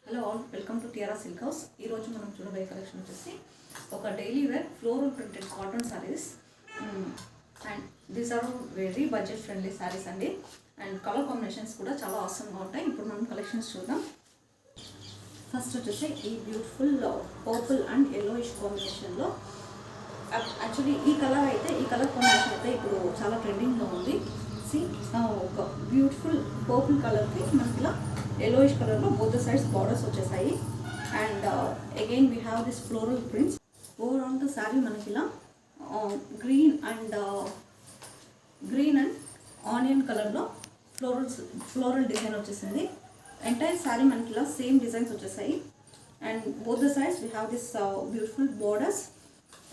Hello all, welcome to TRR silk house. ఈరోజు మనం చూడబోయే కలెక్షన్ వచ్చేసి ఒక daily wear floral printed cotton saris. And these are very budget friendly saris అండి. And colour combinations కూడా చాలా అవసరంగా ఉంటాయి. ఇప్పుడు మనం కలెక్షన్స్ చూద్దాం. ఫస్ట్ వచ్చేసి ఈ బ్యూటిఫుల్ పర్పుల్ అండ్ ఎల్లోయిష్ కాంబినేషన్లో, యాక్చువల్లీ ఈ కలర్ కాంబినేషన్ అయితే ఇప్పుడు చాలా ట్రెండింగ్లో ఉంది. ఒక బ్యూటిఫుల్ పర్పుల్ కలర్కి మనకి ఇలా yellowish కలర్లో బోత్ సైడ్స్ బార్డర్స్ వచ్చేసాయి. And again we have this floral prints. Overall sari మనకి ఇలా గ్రీన్ అండ్ ఆనియన్ కలర్లో ఫ్లోరల్ డిజైన్ వచ్చేసింది. ఎంటైర్ శారీ మనకి ఇలా సేమ్ డిజైన్స్ వచ్చేసాయి. And both the sides we have this beautiful borders.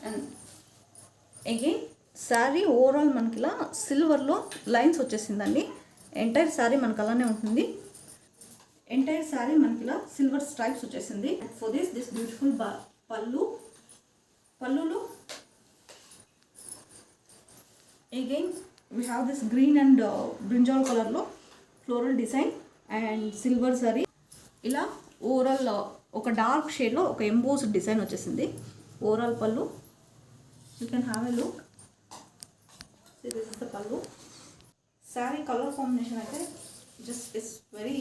And again sari overall మనకి ఇలా సిల్వర్లో లైన్స్ వచ్చేసిందండి. ఎంటైర్ శారీ మనకు అలానే ఉంటుంది. ఎంటైర్ శారీ మనకి ఇలా సిల్వర్ స్ట్రైప్స్ వచ్చేసింది. ఫర్ దిస్ బ్యూటిఫుల్ పళ్ళులో again we have this green and brinjal కలర్లో floral design and silver sorry. ఇలా ఓవరాల్ ఒక డార్క్ షేడ్లో ఒక ఎంబోస్డ్ డిజైన్ వచ్చేసింది. ఓవరాల్ పళ్ళు you can have a look. This is the pallu. Sari colour combination అయితే just is very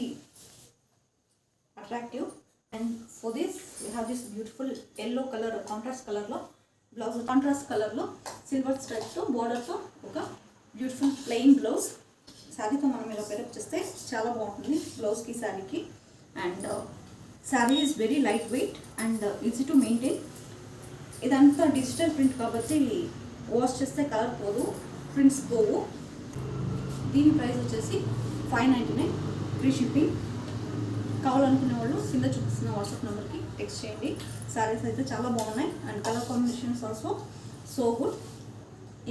attractive. And for this we have this beautiful yellow color, contrast color lo blouse, contrast color lo silver stripes to border to oka beautiful plain blouse. Saree tho manam ila pair up cheste chaala baaguntundi blouse ki saree ki. And saree is very light weight and easy to maintain. idantha digital print kabatti wash cheste color podu, prints povu. దీని price వచ్చేసి 599 free shipping. కావాలనుకునే వాళ్ళు కింద చూపిస్తున్న WhatsApp నెంబర్కి text చేయండి. శారీస్ అయితే చాలా బాగున్నాయి and colour combinations also so good.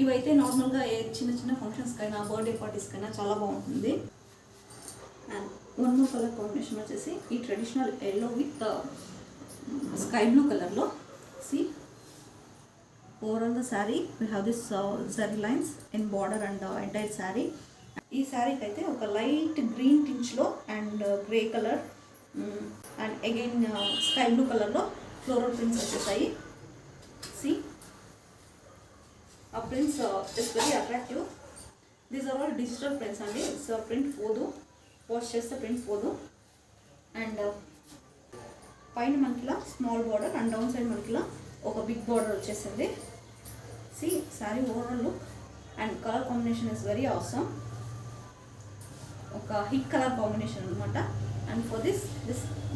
ఇవైతే నార్మల్గా ఏ చిన్న ఫంక్షన్స్కైనా బర్త్డే పార్టీస్కైనా చాలా బాగుంటుంది. And one more colour combination వచ్చేసి ఈ traditional yellow with sky blue కలర్లో. Overall the sari we have this zari lines in border and entire sari. ఈ శారీకి అయితే ఒక లైట్ గ్రీన్ టించ్లో అండ్ grey colour and again sky blue కలర్లో ఫ్లోరల్ ప్రింట్స్ వచ్చేసాయి. ఆ prints is very attractive. These are all digital prints అండి. సో ప్రింట్ పోదు, వాష్ చేస్తే ప్రింట్ పోదు. అండ్ పైన మనకిలా small border and down side మనకిలా ఒక బిగ్ బార్డర్ వచ్చేసింది. Sari overall look and colour combination is very అవసరం. ఒక హిట్ కలర్ కాంబినేషన్ అనమాట. And for this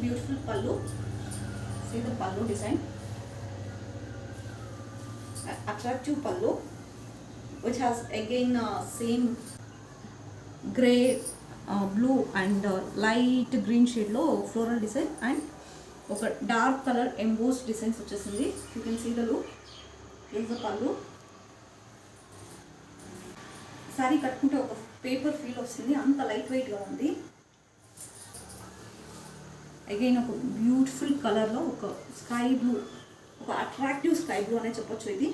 beautiful pallu, see the pallu design, attractive pallu which has again same grey, blue and light green షేడ్లో floral design and ఒక dark colour emboss designs వచ్చేసింది. You can see the look. Is the pallu. Sari కట్టుకుంటే ఒక paper feel వస్తుంది, అంత light వెయిట్గా ఉంది. Again ఒక బ్యూటిఫుల్ కలర్లో ఒక స్కై బ్లూ, ఒక అట్రాక్టివ్ స్కై బ్లూ అనే చెప్పొచ్చు. ఇది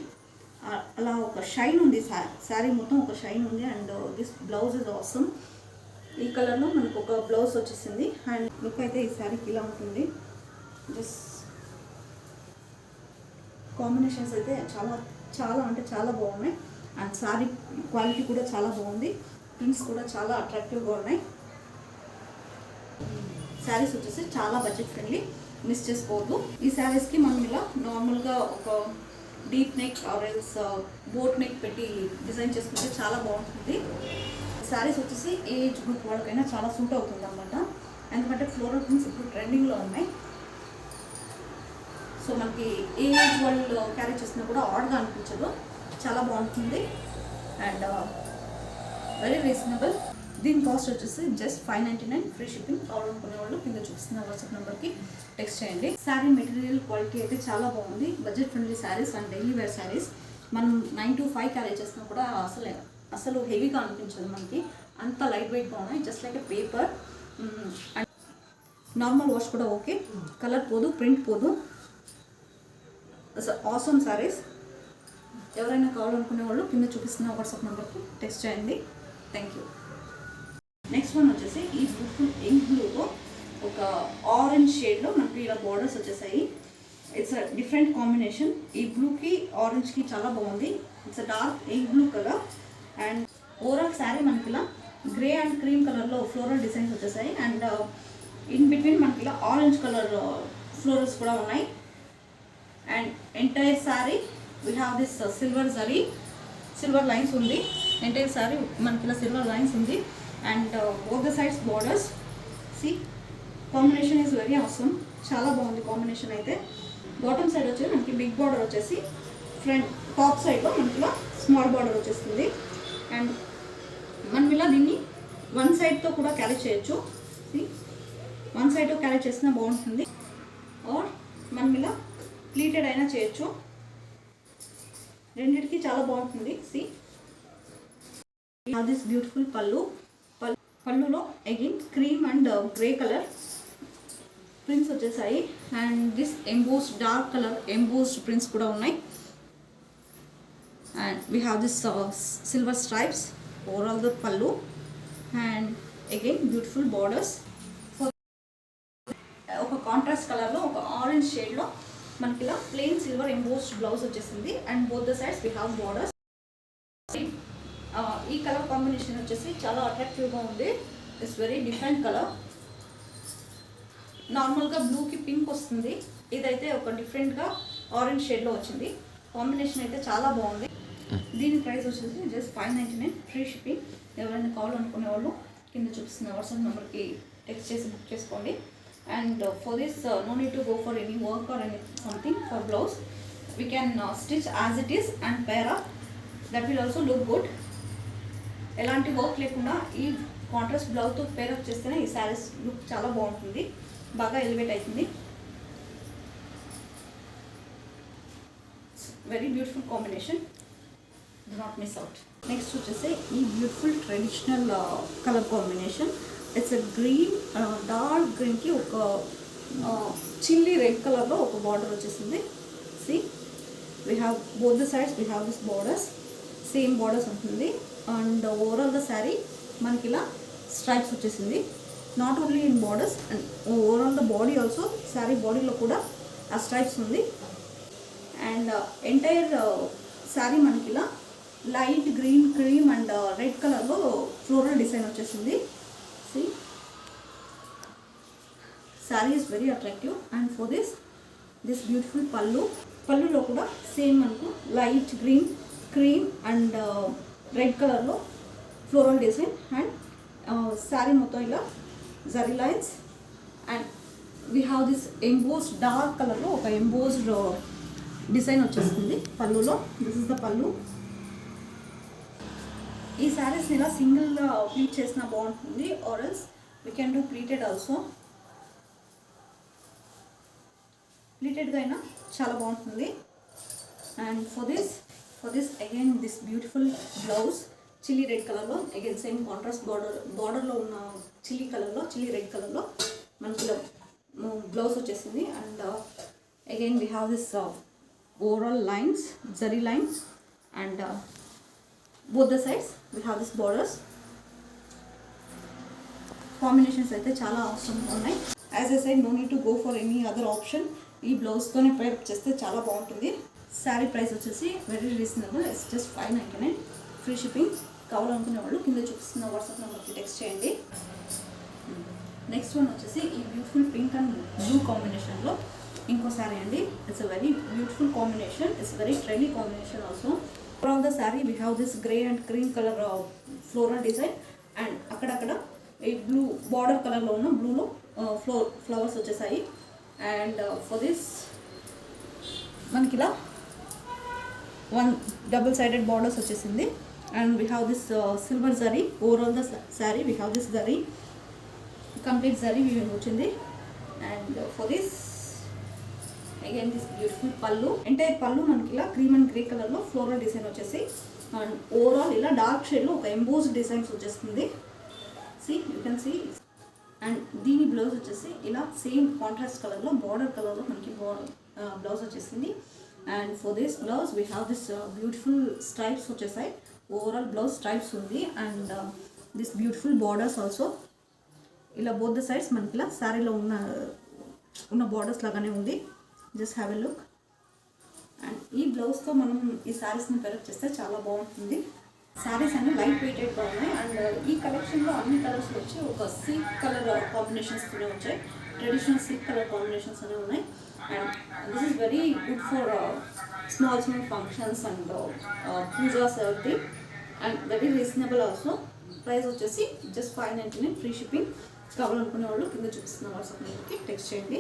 అలా ఒక షైన్ ఉంది, శారీ మొత్తం ఒక షైన్ ఉంది. And this blouse is awesome. ఈ కలర్లో మనకు ఒక బ్లౌజ్ వచ్చేసింది. అండ్ లుక్ అయితే ఈ శారీకి ఇలా ఉంటుంది. జస్ట్ కాంబినేషన్స్ అయితే చాలా బాగున్నాయి. అండ్ శారీ క్వాలిటీ కూడా చాలా బాగుంది. ప్రింట్స్ కూడా చాలా అట్రాక్టివ్గా ఉన్నాయి. శారీస్ వచ్చేసి చాలా బడ్జెట్ ఫ్రెండ్లీ, మిస్ చేసుకోవద్దు. ఈ శారీస్కి మనం ఇలా నార్మల్గా ఒక deep neck or else boat neck పెట్టి డిజైన్ చేసుకుంటే చాలా బాగుంటుంది. శారీస్ వచ్చేసి ఏజ్ గ్రూప్ వాళ్ళకైనా చాలా సూట్ అవుతుంది అన్నమాట. ఎందుకంటే ఫ్లోరల్ ప్రింట్స్ ఇప్పుడు ట్రెండింగ్లో ఉన్నాయి. సో మనకి ఏ ఏజ్ వాళ్ళు క్యారీ చేసినా కూడా ఆడ్గా అనిపించదు, చాలా బాగుంటుంది అండ్ వెరీ రీజనబుల్. దీని కాస్ట్ వచ్చేసి జస్ట్ 599 ఫ్రీ షిప్పింగ్. కావాలనుకునే వాళ్ళు కింద చూపిస్తున్న వాట్సాప్ నెంబర్కి టెక్స్ట్ చేయండి. శారీ మెటీరియల్ క్వాలిటీ అయితే చాలా బాగుంది. Budget friendly saris and daily wear saris మనం 9 to 5 క్యారీ చేసినా కూడా అసలు హెవీగా అనిపించదు మనకి. అంత లైట్ వెయిట్గా ఉన్నాయి, just like A paper. And normal wash కూడా ఓకే, కలర్ పోదు, ప్రింట్ పోదు. ఆసమ్ శారీస్. ఎవరైనా కావాలనుకునే వాళ్ళు కింద చూపిస్తున్న వాట్సాప్ నెంబర్కి టెక్స్ట్ చేయండి. Thank you. నెక్స్ట్ వన్ వచ్చేసి ఈ బ్యూటిఫుల్ ఇంక్ బ్లూలో ఒక ఆరెంజ్ షేడ్లో మనకి ఇలా బార్డర్స్ వచ్చేసాయి. It's a different combination. ఈ బ్లూకి ఆరెంజ్కి చాలా బాగుంది. It's a dark egg blue colour. And overall sari మనకి ఇలా గ్రే అండ్ క్రీమ్ కలర్లో ఫ్లోరల్ డిజైన్స్ వచ్చేసాయి. అండ్ ఇన్ బిట్వీన్ మనకి ఇలా ఆరెంజ్ కలర్ ఫ్లోరల్స్ కూడా ఉన్నాయి. And entire sari we have this silver zari, silver lines ఉంది. ఎంటైర్ శారీ మనకి ఇలా సిల్వర్ లైన్స్ ఉంది. And both the sides borders. See combination is very అవసరం. చాలా బాగుంది కాంబినేషన్ అయితే. బాటమ్ సైడ్ వచ్చి మనకి బిగ్ బార్డర్ వచ్చేసి ఫ్రంట్ టాప్ సైడ్లో మనకి ఇలా స్మాల్ బార్డర్ వచ్చేస్తుంది. అండ్ మనం ఇలా దీన్ని వన్ సైడ్తో కూడా క్యారీ చేయొచ్చు. వన్ సైడ్తో క్యారీ చేసినా బాగుంటుంది. ఆర్ మనం ఇలా ప్లీటెడ్ అయినా చేయొచ్చు. రెండింటికి చాలా బాగుంటుంది. దిస్ బ్యూటిఫుల్ పళ్ళులో again cream and grey colour prints వచ్చేసాయి. And this embossed dark colour embossed prints కూడా ఉన్నాయి. And we have this silver stripes overall the pallu. And again beautiful borders. ఒక కాంట్రాస్ట్ కలర్లో ఒక ఆరెంజ్ షేడ్లో మనకి ఇలా ప్లెయిన్ సిల్వర్ ఎంబోస్డ్ బ్లౌజ్ వచ్చేసింది. And both the sides we have borders. ఈ కలర్ కాంబినేషన్ వచ్చేసి చాలా అట్రాక్టివ్గా ఉంది. It's very different colour. నార్మల్గా బ్లూకి పింక్ వస్తుంది. ఇదైతే ఒక డిఫరెంట్గా ఆరెంజ్ షేడ్లో వచ్చింది. కాంబినేషన్ అయితే చాలా బాగుంది. దీని ప్రైస్ వచ్చేసి జస్ట్ 599 ఫ్రీ షిప్పింగ్. ఎవరైనా కావాలనుకునే వాళ్ళు కింద చూపిస్తున్న వాట్సాప్ నెంబర్కి టెక్స్ట్ చేసి బుక్ చేసుకోండి. And for this no need to go for any work or any something for blouse. We can stitch as it is and pair up. That will also look good. ఎలాంటి work లేకుండా ఈ contrast బ్లౌజ్తో pair up చేస్తేనే ఈ saris look చాలా బాగుంటుంది, బాగా elevate అవుతుంది. Very beautiful combination. Do not miss out. Next వచ్చేసి ఈ beautiful traditional colour combination. It's a green, dark గ్రీన్కి ఒక చిల్లీ రెడ్ కలర్లో ఒక బార్డర్ వచ్చేసింది. C we have both the sides we have this borders. Same borders ఉంటుంది. And overall the sari మనకి ఇలా స్ట్రైప్స్ వచ్చేసింది. Not only in borders and overall the body also, sari బాడీలో కూడా ఆ స్ట్రైప్స్ ఉంది. అండ్ ఎంటైర్ శారీ మనకి ఇలా light green, cream and red కలర్లో ఫ్లోరల్ డిజైన్ వచ్చేసింది. సి sari is very attractive. And for this beautiful పళ్ళులో కూడా సేమ్ మనకు light green, cream and red కలర్లో ఫ్లోరల్ డిజైన్. అండ్ శారీ మొత్తం ఇలా zari lines. And we have this embossed dark కలర్లో ఒక ఎంబోస్డ్ డిజైన్ వచ్చేస్తుంది పళ్ళులో. దిస్ ఇస్ ద పళ్ళు. ఈ శారీస్ని ఇలా సింగిల్ ప్లీట్ చేసినా బాగుంటుంది. Or else we can do pleated also. ప్లీటెడ్గా అయినా చాలా బాగుంటుంది. And for this again this beautiful blouse chilli red కలర్లో, అగైన్ సేమ్ కాంట్రాస్ట్ బార్డర్లో ఉన్న చిల్లీ రెడ్ కలర్లో మనకి బ్లౌజ్ వచ్చేసింది. And again we have this overall lines, zari lines. And both the sides we have this borders. Combinations అయితే చాలా అవసరంగా ఉన్నాయి. As I said, no need to go for any other option. ఈ బ్లౌజ్తోనే pair చేస్తే చాలా బాగుంటుంది. శారీ ప్రైస్ వచ్చేసి very reasonable. It's just 599 free shipping. కావాలనుకునే వాళ్ళు కింద చూపిస్తున్న వాట్సాప్ నెంబర్కి టెక్స్ట్ చేయండి. నెక్స్ట్ వన్ వచ్చేసి ఈ బ్యూటిఫుల్ పింక్ అండ్ బ్లూ కాంబినేషన్లో ఇంకో శారీ అండి. It's a very beautiful combination. It's very trendy combination also. From the saree we have this grey and cream color floral design. And akkada a blue border color lo unna blue lo flowers vachesai. And for this manki la one double sided borders vachesindi. And we have this silver zari overall the saree. We have this zari, complete zari weaving vachindi. And for this again this beautiful pallu. Entire pallu మనకి ఇలా cream and grey కలర్లో floral design వచ్చేసి, and overall ఇలా dark షేడ్లో ఒక embossed designs వచ్చేస్తుంది. See you can see. And దీని blouse వచ్చేసి ఇలా సేమ్ కాంట్రాస్ట్ కలర్లో బార్డర్ కలర్లో మనకి బ్లౌజ్ వచ్చేసింది. And for this blouse we have this beautiful stripes వచ్చేసాయి. ఓవరాల్ బ్లౌజ్ స్ట్రైప్స్ ఉంది. And this beautiful borders also. ఇలా బోత్ ద సైడ్స్ మనకి ఇలా శారీలో ఉన్న బార్డర్స్ లాగానే ఉంది. Just have a look. And ఈ బ్లౌజ్తో మనం ఈ శారీస్ని పెరప్ చేస్తే చాలా బాగుంటుంది. శారీస్ అన్ని లైట్ వెయిటెడ్గా ఉన్నాయి. అండ్ ఈ కలెక్షన్లో అన్ని కలర్స్ వచ్చి ఒక సిల్క్ కలర్ కాంబినేషన్స్తోనే వచ్చాయి. ట్రెడిషనల్ సిల్క్ కలర్ కాంబినేషన్స్ అనేవి ఉన్నాయి. And this is very good for small functions and pujas everything. And very reasonable also. Price వచ్చేసి జస్ట్ 599 ఫ్రీ షిప్పింగ్. కావాలనుకునే వాళ్ళు కింద చూపిస్తున్న వాట్సాప్ నెంబర్కి టెక్స్ట్ చేయండి.